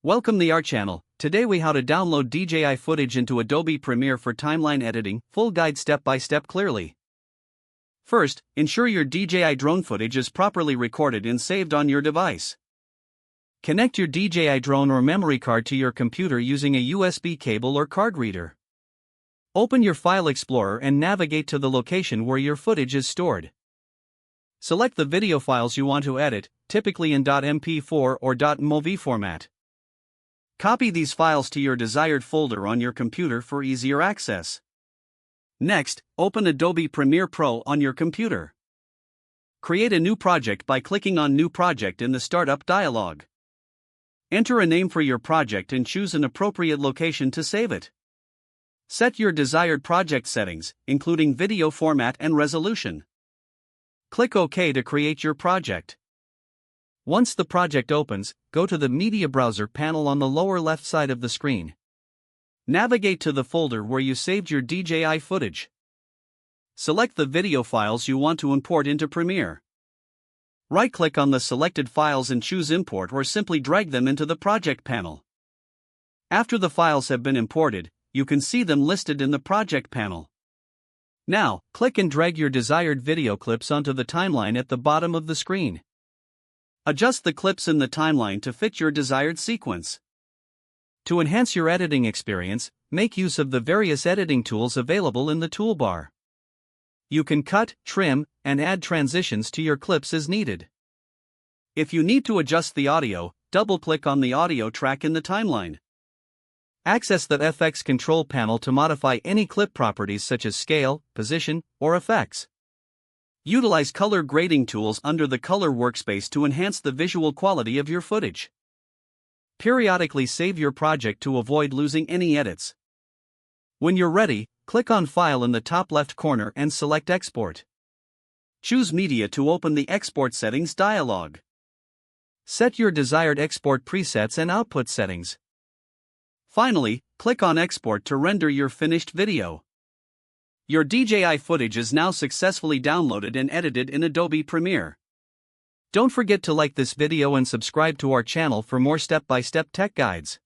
Welcome to our channel. Today we how to download DJI footage into Adobe Premiere for timeline editing, full guide step by step clearly. First, ensure your DJI drone footage is properly recorded and saved on your device. Connect your DJI drone or memory card to your computer using a USB cable or card reader. Open your File Explorer and navigate to the location where your footage is stored. Select the video files you want to edit, typically in .mp4 or .mov format. Copy these files to your desired folder on your computer for easier access. Next, open Adobe Premiere Pro on your computer. Create a new project by clicking on New Project in the Startup dialog. Enter a name for your project and choose an appropriate location to save it. Set your desired project settings, including video format and resolution. Click OK to create your project. Once the project opens, go to the Media Browser panel on the lower left side of the screen. Navigate to the folder where you saved your DJI footage. Select the video files you want to import into Premiere. Right-click on the selected files and choose Import or simply drag them into the project panel. After the files have been imported, you can see them listed in the project panel. Now, click and drag your desired video clips onto the timeline at the bottom of the screen. Adjust the clips in the timeline to fit your desired sequence. To enhance your editing experience, make use of the various editing tools available in the toolbar. You can cut, trim, and add transitions to your clips as needed. If you need to adjust the audio, double-click on the audio track in the timeline. Access the FX control panel to modify any clip properties such as scale, position, or effects. Utilize color grading tools under the color workspace to enhance the visual quality of your footage. Periodically save your project to avoid losing any edits. When you're ready, click on File in the top left corner and select Export. Choose Media to open the Export Settings dialog. Set your desired export presets and output settings. Finally, click on Export to render your finished video. Your DJI footage is now successfully downloaded and edited in Adobe Premiere. Don't forget to like this video and subscribe to our channel for more step-by-step tech guides.